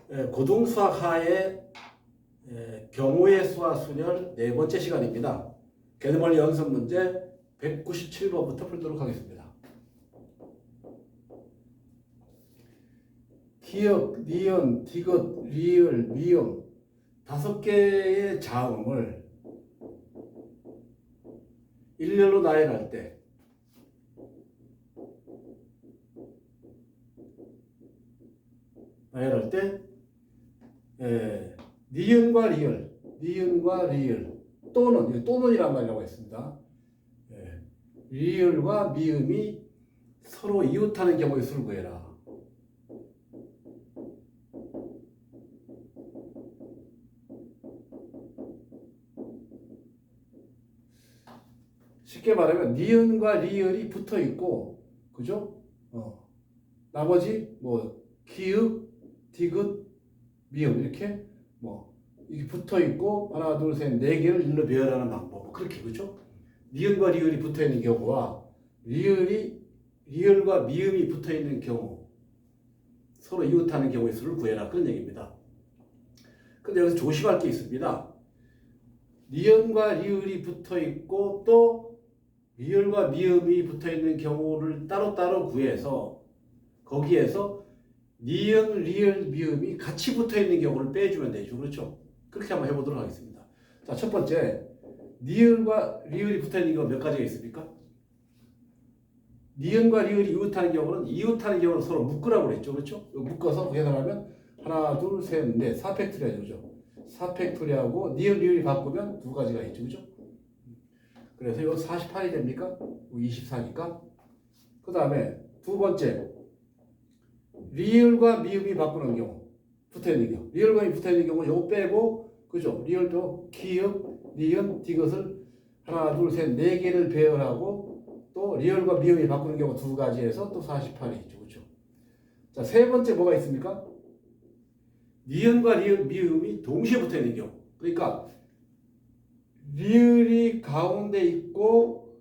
고등수학하의 경우의 수와 순열 네 번째 시간입니다. 개념원리 연습 문제 197번부터 풀도록 하겠습니다. 기역, 니은, 디귿, 리을, 미음 5개의 자음을 일렬로 나열할 때 니은과 리을 또는이란 말이라고 했습니다. 리을과 미음이 서로 이웃하는 경우의 수를 구해라. 쉽게 말하면 니은과 리을이 붙어 있고, 그죠? 나머지 뭐 기읍, 디귿, 미음 이렇게 이게 붙어 있고 하나, 둘, 셋, 네 개를 일로 배열하는 방법. 그렇게 그죠? 니은과 리을이 붙어 있는 경우와 리을과 미음이 붙어 있는 경우 서로 이웃하는 경우의 수를 구해라 그런 얘기입니다. 근데 여기서 조심할 게 있습니다. 니은과 리을이 붙어 있고 또 리을과 미음이 붙어 있는 경우를 따로따로 구해서 거기에서 니은, 리을, 미음이 같이 붙어 있는 경우를 빼주면 되죠. 그렇죠? 그렇게 한번 해보도록 하겠습니다. 자, 첫 번째, 니은과 리을이 붙어 있는 경우 몇 가지가 있습니까? 니은과 리을이 이웃하는 경우는 서로 묶으라고 그랬죠. 그렇죠? 묶어서 계산하면 하나, 둘, 셋, 넷, 4팩토리아죠. 그죠? 4팩토리아하고 니은, 리을이 바꾸면 두 가지가 있죠. 그죠? 그래서 이거 48이 됩니까? 24니까. 그 다음에 두 번째, 리을과 미음이 바꾸는 경우, 붙어있는 경우. 리을과 미음이 붙어있는 경우 요거 빼고, 그죠? 리을 빼고 기읍, 니은, 디귿을 하나, 둘, 셋, 네 개를 배열하고 또 리을과 미음이 바꾸는 경우 두 가지에서 또 48이 있죠. 그죠? 자, 세 번째 뭐가 있습니까? 니은과 미음이 동시에 붙어있는 경우. 그러니까 리을이 가운데 있고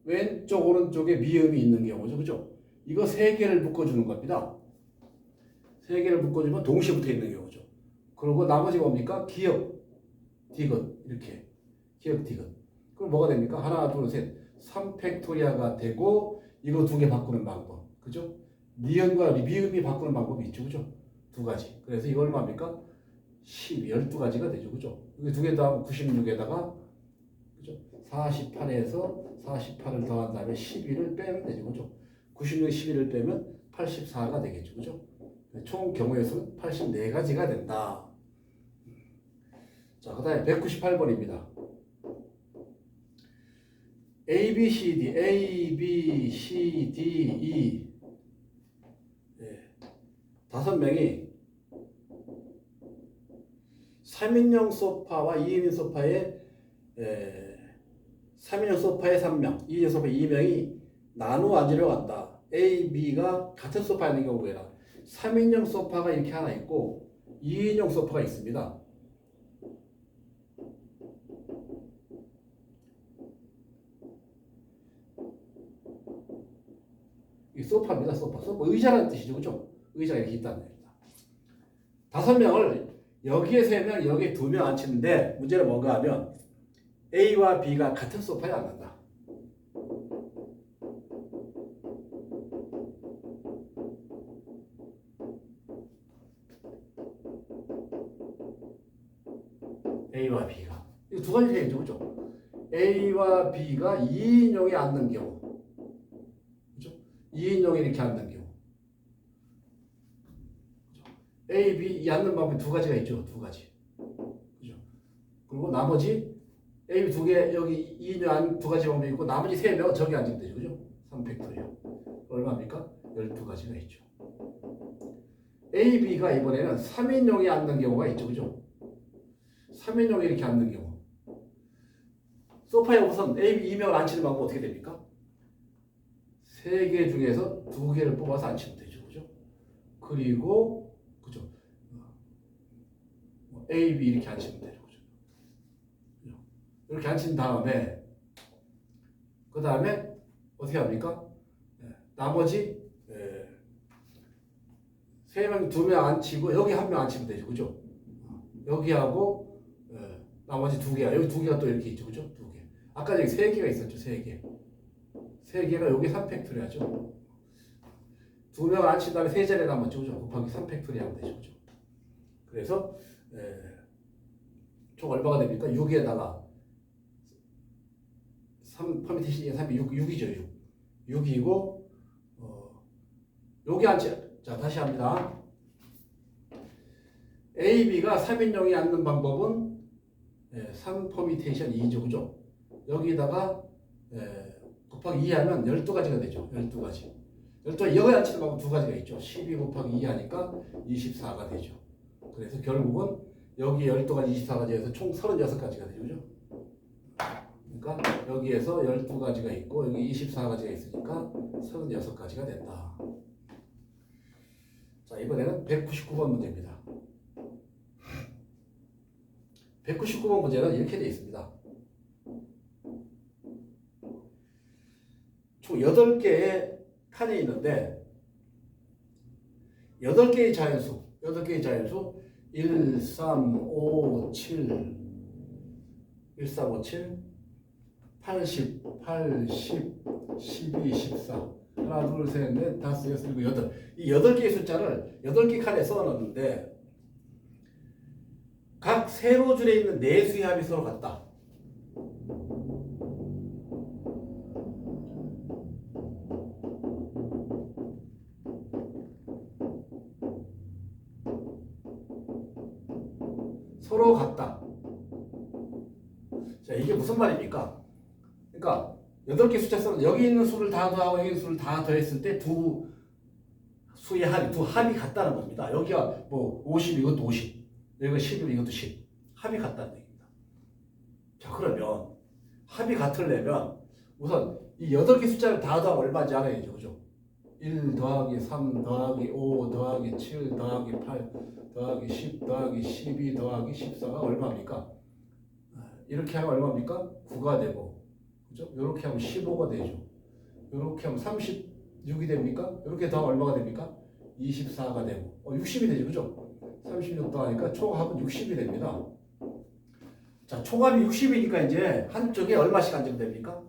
왼쪽 오른쪽에 미음이 있는 경우죠. 그죠? 이거 세 개를 묶어주는 겁니다. 세 개를 묶어주면 동시에 붙어 있는 경우죠. 그리고 나머지 뭡니까? 기역, 디귿 이렇게 기역, 디귿. 그럼 뭐가 됩니까? 하나, 둘, 셋, 3팩토리아가 되고 이거 두 개 바꾸는 방법. 그죠? 니은과 미음이 바꾸는 방법이 있죠. 그죠? 두 가지. 그래서 이거 얼마입니까? 12가지가 되죠. 그죠? 이게 두 개 더하면 96에다가 그죠? 48에서 48을 더한 다음에 12를 빼면 되죠. 그죠? 96에 11을 빼면 84가 되겠죠. 그죠? 총 경우의 수는 84가지가 된다. 자, 그 다음에 198번입니다. A, B, C, D, E 5명이 3인용 소파와 2인용 소파에 3인용 소파에 3명, 2인용 소파에 2명이 나누어 앉으려고 한다. A, B가 같은 소파에 있는 경우에는 3인용 소파가 이렇게 하나 있고 2인용 소파가 있습니다. 이 소파입니다. 소파 의자라는 뜻이죠. 그죠? 의자가 이렇게 있다는 얘기입니다. 5명을 여기에 3명, 여기에 2명 앉히는데 문제는 뭔가 하면 A와 B가 같은 소파에 앉는다. A와 B가 이거 두 가지 얘기죠. 그죠? A와 B가 2인용에 앉는 경우, 그죠? 2인용에 이렇게 앉는 경우, 그죠? A, B 앉는 방법이 두 가지가 있죠. 두 가지, 그죠? 그리고 나머지 A, B 두 개 여기 2인용 두 가지 방법이 있고 나머지 3명은 저기 앉으면 되죠. 그죠? 3팩토리얼 얼마입니까? 12가지가 있죠. A, B가 이번에는 3인용에 앉는 경우가 있죠. 그죠? 3인용에 이렇게 앉는 경우. 소파에 우선 A, B 2명을 앉히는 방법 어떻게 됩니까? 3개 중에서 2개를 뽑아서 앉히면 되죠. 그죠? 그리고, 그죠? A, B 이렇게 앉히면 되죠. 그죠? 이렇게 앉힌 다음에, 그 다음에 어떻게 합니까? 나머지 3명, 2명 안 치고 여기 1명 안 치면 되죠. 그죠? 여기하고 나머지 2개야. 여기 2개가 또 이렇게 있죠. 그죠? 2개. 아까 여기 3개가 있었죠. 3개. 3개가 여기 3팩토리아죠. 2명 안 친 다음에 3자리에 남았죠. 그죠? 곱하기 3팩토리 하면 되죠. 그죠? 그래서 총 얼마가 됩니까? 6에다가 3 퍼미테이션 3이 6이죠. 6이고 여기 앉지. 자, 다시 합니다. A, B가 3인용이 앉는 방법은 3 퍼미테이션 2죠. 그죠? 여기다가 곱하기 2 하면 12가지가 되죠. 12가지. 12가지 여기 앉히는 방법 2가지가 있죠. 12 곱하기 2 하니까 24가 되죠. 그래서 결국은 여기 12가지 24가지에서 총 36가지가 되죠. 그죠? 그러니까 여기에서 12가지가 있고 여기 24가지가 있으니까 36가지가 된다. 자, 이번에는 199번 문제입니다. 199번 문제는 이렇게 되어 있습니다. 총 8개의 칸이 있는데 8개의 자연수 1, 3, 5, 7 1, 3, 5, 7 80, 8, 10, 12, 14 하나, 둘, 셋, 넷, 다섯, 여섯, 일곱, 여덟 이 8개의 숫자를 8개 칸에 써놨는데 각 세로줄에 있는 내수의 합이 서로 같다. 서로 같다. 자, 이게 무슨 말입니까? 그러니까 8개 숫자 써는 여기 있는 수를 다 더하고 여기 있는 수를 다 더했을 때 두 수의 합이, 두 합이 같다는 겁니다. 여기가 뭐 50, 이것도 50, 여기가 10, 이것도 10. 합이 같다는 얘기입니다. 자, 그러면 합이 같으려면 우선 이 8개 숫자를 다 더하면 얼마인지 알아야죠. 그죠? 1 더하기 3 더하기 5 더하기 7 더하기 8 더하기 10 더하기 12 더하기 14가 얼마입니까? 이렇게 하면 얼마입니까? 9가 되고, 그죠? 이렇게 하면 15가 되죠. 이렇게 하면 36이 됩니까? 이렇게 더하면 얼마가 됩니까? 24가 되고, 60이 되죠. 그죠? 36 더하니까 총합은 60이 됩니다. 자, 총합이 60이니까 이제 한쪽에 얼마씩 앉으면 됩니까?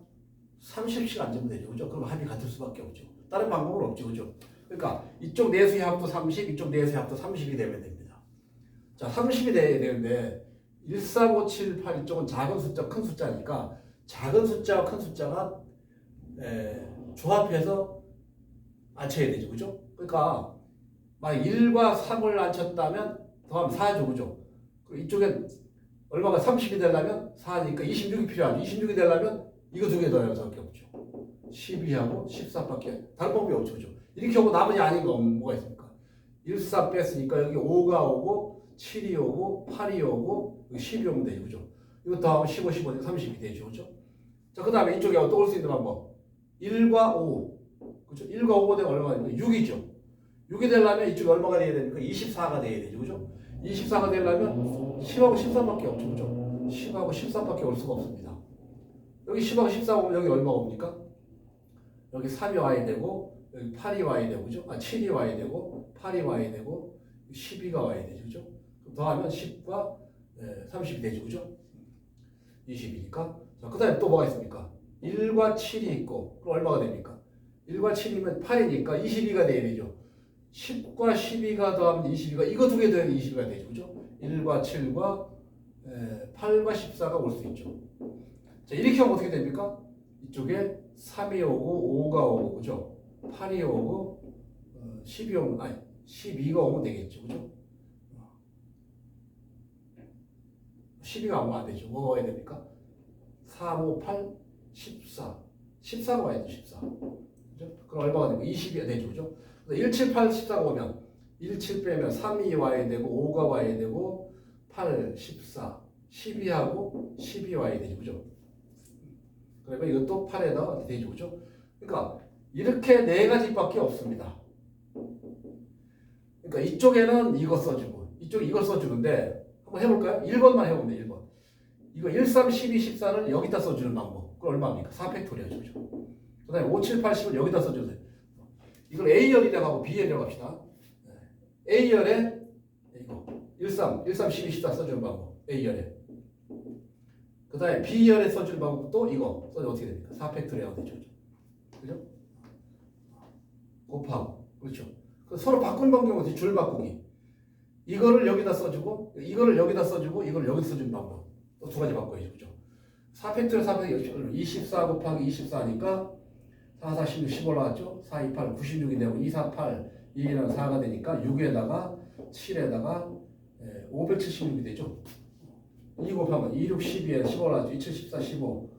30씩 앉으면 되죠. 그죠? 그럼 합이 같을 수밖에 없죠. 다른 방법은 없죠. 그죠? 그러니까 이쪽 내수의 합도 30, 이쪽 내수의 합도 30이 되면 됩니다. 자, 30이 돼야 되는데 1, 3, 5, 7, 8 이쪽은 작은 숫자, 큰 숫자니까 작은 숫자와 큰 숫자가 조합해서 앉혀야 되죠. 그죠? 그러니까 막 1과 3을 앉혔다면 더하면 4죠. 그죠? 그리고 이쪽엔 얼마가 30이 되려면 4니까 26이 필요하죠. 26이 되려면 이거 2개 더해야 밖에 없죠. 12하고 14밖에 다른 방법이 없죠. 그죠? 이렇게 하고 나머지 아닌 거 뭐가 있습니까? 1, 4 뺐으니까 여기 5가 오고 7이 오고 8이 오고 10이 오면 되죠. 그죠? 이거 더하면 15, 15, 30이 되죠. 그죠? 자, 그 다음에 이쪽에 또 올 수 있는 방법 1과 5 그죠? 1과 5가 되면 얼마가 됩니까? 6이죠. 6이 되려면 이쪽에 얼마가 돼야 됩니까? 24가 돼야 되죠. 그죠? 24가 되려면 10하고 13밖에 없죠. 그죠? 10하고 13밖에 올 수가 없습니다. 여기 10하고 14 오면 여기 얼마가 옵니까? 여기 3이 와야 되고 여기 8이 와야 되고 그죠? 7이 와야 되고 8이 와야 되고 12가 와야 되죠. 그죠? 더하면 10과 30이 되죠. 그죠? 20이니까. 자, 그 다음에 또 뭐가 있습니까? 1과 7이 있고 그럼 얼마가 됩니까? 1과 7이면 8이니까 22가 돼야 되죠. 10과 12가 더하면 22가 이거 2개 더하면 22가 되죠. 그죠? 1과 7과 8과 14가 올 수 있죠. 자, 이렇게 하면 어떻게 됩니까? 이쪽에 3이 오고 5가 오고 그죠? 8이 오고 10이 오면 12가 오면 되겠죠. 그죠? 12가 오면 안 되죠. 뭐가 와야 됩니까? 4, 5, 8, 14. 14가 와야 되죠. 14. 그죠? 그럼 얼마가 됩니까? 20이 되죠. 그죠? 1, 7, 8, 14가 오면 1, 7 빼면 3이 와야 되고 5가 와야 되고 8, 14, 12하고 10이 와야 되죠. 그죠? 그러면 이것도 8에다가 되죠. 그죠? 그러니까 이렇게 4가지밖에 없습니다. 그러니까 이쪽에는 이거 써주고 이쪽에 이걸 써주는데 한번 해볼까요? 1번만 해보면 돼요. 1번. 이거 1, 3, 12, 14는 여기다 써주는 방법. 그건 얼마입니까? 4팩토리아죠. 그죠? 그 다음에 5, 7, 8, 10을 여기다 써주세요. 이걸 A열이라고 하고 B열이라고 합시다. A열에 이거 13, 13, 12, 14 써주는 방법. A열에. 그 다음에 B열에 써주는 방법도 이거 써주면 어떻게 됩니까? 4팩토리얼 되죠. 그죠? 곱하고. 그렇죠. 서로 바꾸는 방법은 줄 바꾸기. 이거를 여기다 써주고, 이거를 여기다 써주고, 이걸 여기다 써주는 방법. 또 두 가지 바꿔야죠. 그죠? 4팩토리얼 4팩토리얼 24 곱하기 24니까 4, 4, 16, 10 올라왔죠? 4, 2, 8, 96이 되고 2, 4, 8, 2랑 4가 되니까 6에다가 7에다가 576이 되죠? 2 곱하면 2, 6, 12에 10 올라왔죠? 2, 7, 14, 15,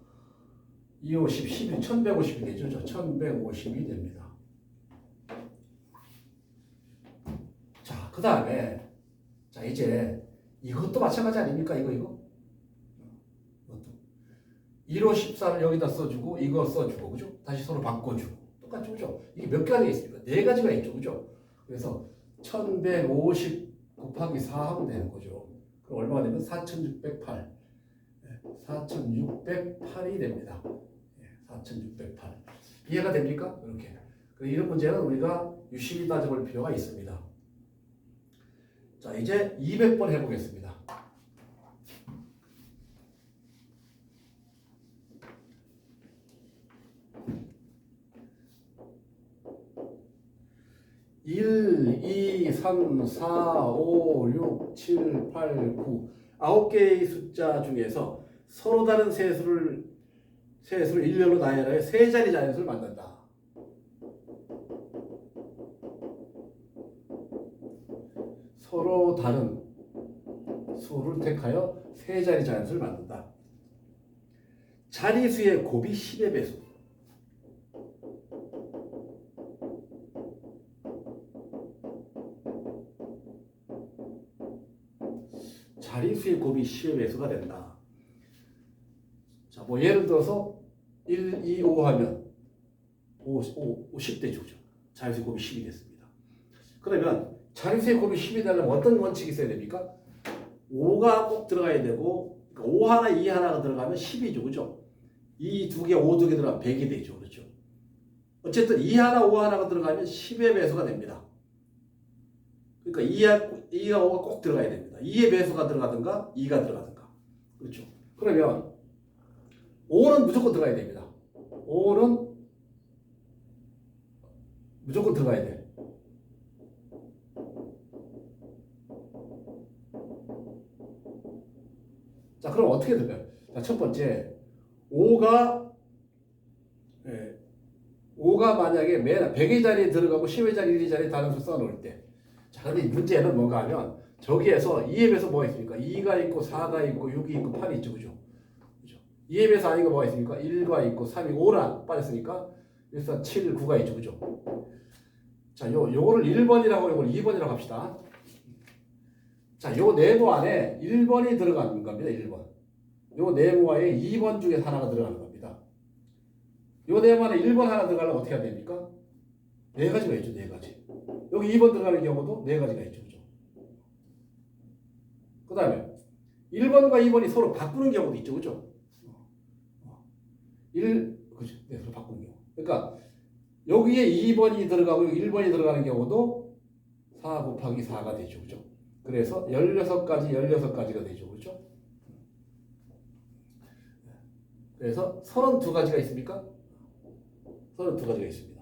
2, 5, 10, 11, 1150이 되죠? 1150이 됩니다. 자, 그 다음에 자 이제 이것도 마찬가지 아닙니까? 이거 이것도 1호 14를 여기다 써주고 이거 써주고 그죠? 다시 서로 바꿔주고 똑같죠? 그죠? 이게 몇 가지가 있습니까? 네 가지가 있죠. 그죠? 그래서 1150 곱하기 4 하면 되는 거죠. 그럼 얼마가 되면 4608 4608이 됩니다. 4608 이해가 됩니까? 이렇게 이런 문제는 우리가 유심히 따져볼 필요가 있습니다. 자, 이제 200번 해보겠습니다. (1, 2, 3, 4, 5, 6, 7, 8, 9) 9개의 숫자 중에서 서로 다른 세수를 일렬로 나열하여 세 자리 자연수를 만든다. 서로 다른 수를 택하여 세 자리 자연수를 만든다. 자리수의 곱이 10의 배수. 자리수의 곱이 10의 배수가 된다. 자, 뭐 예를 들어서 1, 2, 5 하면 10 되죠. 자리수의 곱이 10이 됐습니다. 그러면 자리수의 곱이 10이 되려면 어떤 원칙이 있어야 됩니까? 5가 꼭 들어가야 되고, 그러니까 5 하나, 2 하나가 들어가면 10이죠. 그죠? 2 두 개, 5 두 개 들어가면 100이 되죠. 그렇죠? 어쨌든 2 하나, 5 하나가 들어가면 10의 배수가 됩니다. 그러니까 2가 5가 꼭 들어가야 됩니다. 2의 배수가 들어가든가 2가 들어가든가. 그렇죠? 그러면 5는 무조건 들어가야 됩니다. 5는 무조건 들어가야 돼. 자, 그럼 어떻게 될까요? 자, 첫 번째, 5가 만약에 맨 100의 자리에 들어가고 10의 자리, 1의 자리에 다른 수 써놓을 때. 자, 근데 문제는 뭔가 하면 저기에서 2의 배수 뭐가 있습니까? 2가 있고 4가 있고 6이 있고 8이 있죠. 그죠? 2의 배수 아닌 거 뭐가 있습니까? 1가 있고 3이 5를 안 빠졌으니까 일단 7, 9가 있죠. 그죠? 자, 요거를 1번이라고 요걸 2번이라고 합시다. 자, 요 네모 안에 1번이 들어가는 겁니다. 1번. 요 네모 안에 2번 중에 하나가 들어가는 겁니다. 요 네모 안에 1번 하나 들어가려면 어떻게 해야 됩니까? 네 가지가 있죠. 네 가지. 여기 2번 들어가는 경우도 네 가지가 있죠. 그죠? 그 다음에 1번과 2번이 서로 바꾸는 경우도 있죠. 그죠? 그죠? 네, 서로 바꾸는 경우. 그러니까 여기에 2번이 들어가고 1번이 들어가는 경우도 4 곱하기 4가 되죠. 그죠? 그래서 16가지가 되죠. 그렇죠? 그래서 32가지가 있습니까? 32가지가 있습니다.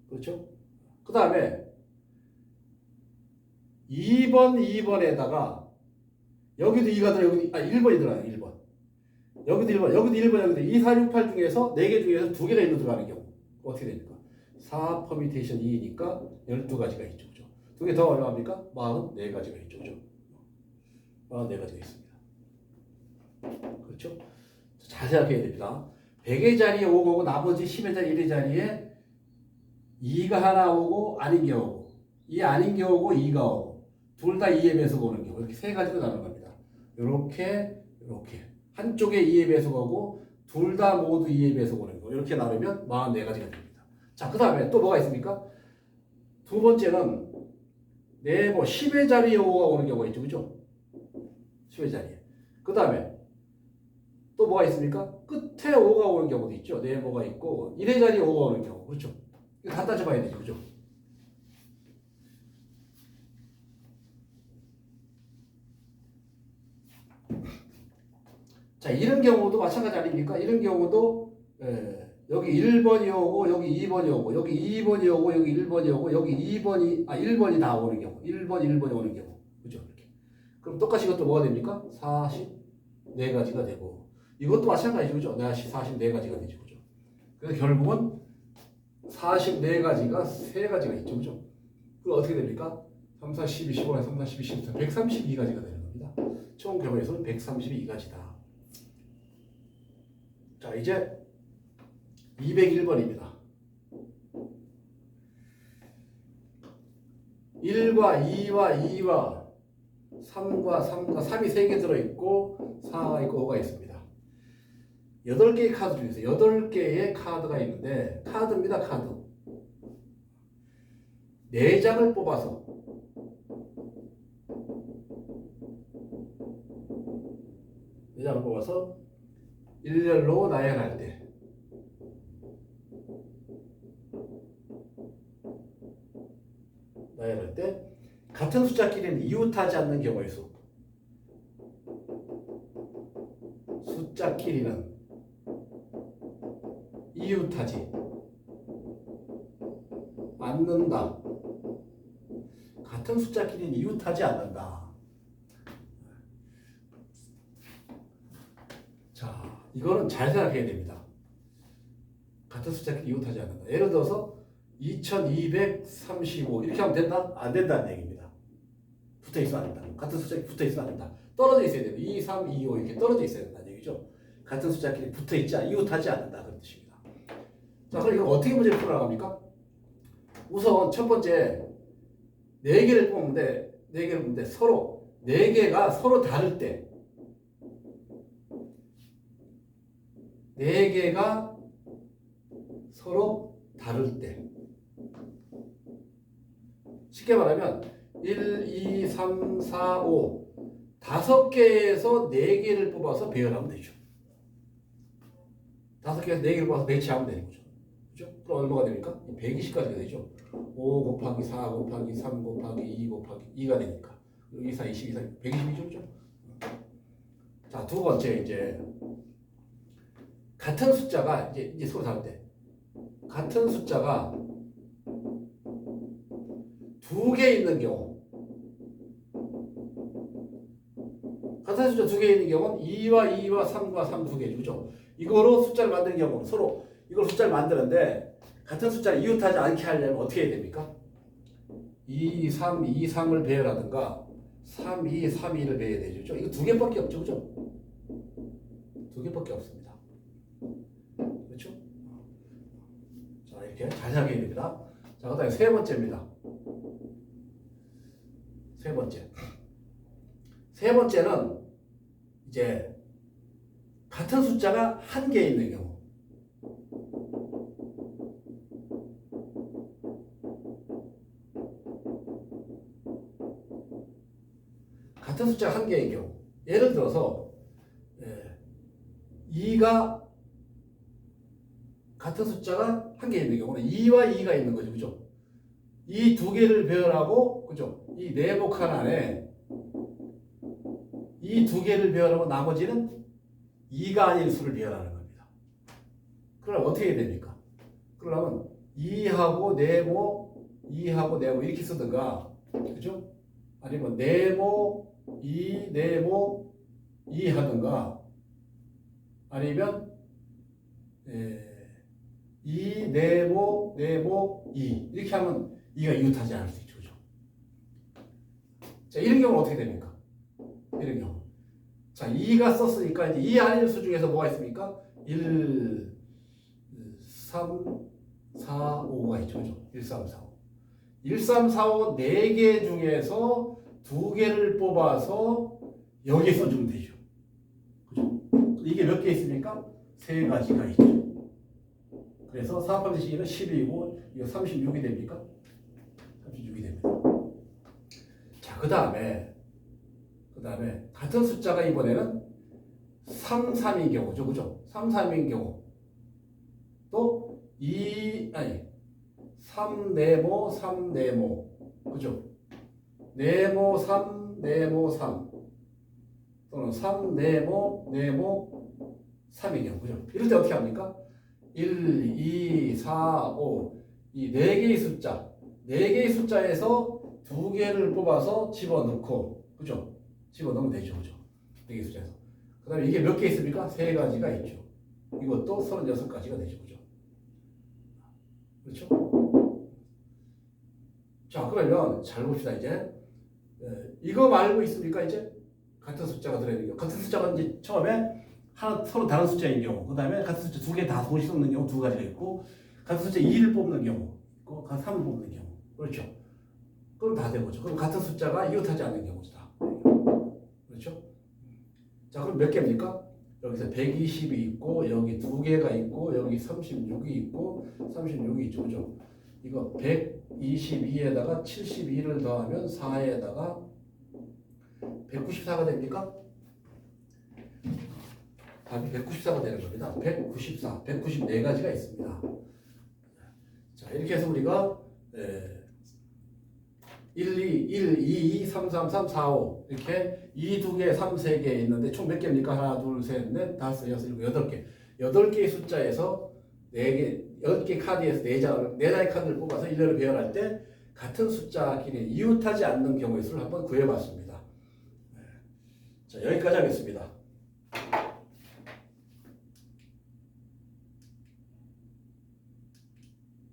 그렇죠? 그 다음에 2번에다가 여기도 2가 들어요. 1번이 들어가요. 1번. 여기도 1번, 여기도 1번, 여기도 2, 4, 6, 8 중에서 4개 중에서 2개가 일로 들어가는 경우 어떻게 됩니까? 4 퍼미테이션 2니까 12가지가 있죠. 그죠? 2개 더 얼마입니까? 44가지가 있죠. 그죠? 44가지가 있습니다. 그렇죠? 잘 생각해야 됩니다. 100의 자리에 5가 오고 나머지 10의 자리, 1의 자리에 2가 하나 오고 아닌 게 오고 2 아닌 게 오고 2가 오고 둘 다 2의 배수가 오는 경우 이렇게 세 가지로 나누는 겁니다. 이렇게 한쪽에 2의 배수가 오고 둘 다 모두 2의 배수가 오는 경우 이렇게 나누면 44가지가 됩니다. 자, 그 다음에 또 뭐가 있습니까? 두 번째는 네모 10의 자리에 5가 오는 경우가 있죠. 그죠? 10의 자리에. 그 다음에 또 뭐가 있습니까? 끝에 5가 오는 경우도 있죠. 네모가 있고 1의 자리에 5가 오는 경우. 그렇죠? 이거 다 따져봐야 되죠. 그죠? 자, 이런 경우도 마찬가지 아닙니까? 이런 경우도 여기 1번이 오고 여기 2번이 오고 여기 2번이 오고 여기 1번이 오고 여기 1번이 다 오는 경우 1번이 오는 경우 그죠? 이렇게. 그럼 똑같이 이것도 뭐가 됩니까? 44가지가 되고 이것도 마찬가지죠. 그죠? 44가지가 되죠. 그죠? 그래서 결국은 44가지가 3가지가 있죠. 그죠? 그럼 어떻게 됩니까? 3, 4, 12, 15, 3, 4, 12, 14, 132가지가 되는 겁니다. 총 경우에서는 132가지다. 자, 이제 201번입니다. 1과 2와 2와 3과 3이 3개 들어있고 4가 있고 5가 있습니다. 8개의 카드 중에서 8개의 카드가 있는데 카드입니다. 카드. 4장을 뽑아서 일렬로 나열할 때 같은 숫자끼리는 이웃하지 않는 경우의 수. 숫자끼리는 이웃하지 않는다. 같은 숫자끼리는 이웃하지 않는다. 자, 이거는 잘 생각해야 됩니다. 같은 숫자끼리 이웃하지 않는다. 예를 들어서 2235 이렇게 하면 된다? 안 된다는 얘기입니다. 붙어있으면 안 된다. 같은 숫자끼리 붙어있으면 안 된다. 떨어져 있어야 돼요. 2, 3, 2, 5 이렇게 떨어져 있어야 된다는 얘기죠. 같은 숫자끼리 붙어있지 이웃하지 않는다. 그런 뜻입니다. 자, 그럼 이거 어떻게 문제를 풀어나갑니까? 우선 첫 번째 4개를 뽑는데 서로 4개가 서로 다를 때 4개가 서로 다를 때 쉽게 말하면 1, 2, 3, 4, 5 5개에서 4개를 뽑아서 배열하면 되죠. 5개에서 4개를 뽑아서 배치하면 되는 거죠. 그죠? 그럼 얼마가 됩니까? 120까지가 되죠. 5 곱하기 4 곱하기 3 곱하기 2 곱하기 2가 되니까 2, 4, 20, 2, 4, 120이죠. 그죠? 자, 두 번째 이제 같은 숫자가 이제 서로 다를 때 같은 숫자가 2개 있는 경우 같은 숫자 2개 있는 경우는 2와 2와 3과 3 2개죠. 그죠? 이거로 숫자를 만드는 경우는 서로 이걸 숫자를 만드는데 같은 숫자를 이웃하지 않게 하려면 어떻게 해야 됩니까? 2, 3, 2, 3을 배열하든가 3, 2, 3, 2를 배열해야 되죠. 이거 2개밖에 없죠. 그죠? 2개밖에 없습니다. 그렇죠? 자, 이렇게 잘 생각해야 됩니다. 자, 그 다음에 세 번째입니다. 세 번째는 이제 같은 숫자가 1개 있는 경우 같은 숫자가 1개인 경우 예를 들어서 2가 같은 숫자가 1개 있는 경우는 2와 2가 있는 거죠. 그죠? 이 2개를 배열하고 그죠? 이 네모칸 안에 이 2개를 배열하고 나머지는 2가 아닌 수를 배열하는 겁니다. 그럼 어떻게 해야 됩니까? 그러면 2하고 네모, 2하고 네모 이렇게 쓰든가 그죠? 아니면 네모, 2, 네모, 2 하든가 아니면 2, 네모, 네모, 2 이렇게 하면 2가 이웃하지 않을 수 있죠. 그죠? 자, 이런 경우는 어떻게 됩니까? 이런 경우. 자, 2가 썼으니까 이제 2 아닌 수 중에서 뭐가 있습니까? 1, 3, 4, 5가 있죠. 그죠? 1, 3, 4, 5. 1, 3, 4, 5 4개 중에서 2개를 뽑아서 여기에 써주면 되죠. 그죠? 이게 몇 개 있습니까? 3가지가 있죠. 그래서 사업하는 시기는 12이고 이거 36이 됩니까? 36이 됩니다. 자, 그 다음에 같은 숫자가 이번에는 3, 3인 경우죠. 그죠? 3, 3인 경우 또 3 네모 3 네모 그죠? 네모 3 네모 3 또는 3, 네모, 네모, 3의 경우. 그죠? 이럴 때 어떻게 합니까? 1, 2, 4, 5. 이 4개의 숫자. 4개의 숫자에서 2개를 뽑아서 집어넣고. 그죠? 집어넣으면 되죠. 그죠? 4개의 숫자에서. 그 다음에 이게 몇 개 있습니까? 3가지가 있죠. 이것도 36가지가 되죠. 그죠? 그렇죠? 자, 그러면 잘 봅시다, 이제. 이거 말고 있습니까, 이제? 같은 숫자가 들어있는 경우. 같은 숫자가 이제 처음에 하나, 서로 다른 숫자인 경우. 그 다음에 같은 숫자 2개 다 동시에 뽑는 경우 2가지가 있고, 같은 숫자 2를 뽑는 경우, 있고, 같은 3을 뽑는 경우. 그렇죠? 그럼 다 되는 거죠. 그럼 같은 숫자가 이웃하지 않는 경우죠, 다. 그렇죠? 자, 그럼 몇 개입니까? 여기서 120이 있고, 여기 2개가 있고, 여기 36이 있고, 36이 있죠. 그죠? 이거 122에다가 72를 더하면 4에다가 194가 됩니까? 답이 194가 되는 겁니다. 194, 194가지가 있습니다. 자, 이렇게 해서 우리가 1, 2, 2, 3, 3, 3, 4, 5 이렇게 2, 2개, 3, 3개 있는데 총 몇 개입니까? 하나, 둘, 셋, 넷, 다섯, 여섯, 일곱, 8개. 8개의 숫자에서 4개, 10개 카드에서 4장의 카드를 뽑아서 일렬을 배열할 때 같은 숫자끼리 이웃하지 않는 경우의 수를 한번 구해봤습니다. 자, 여기까지 하겠습니다.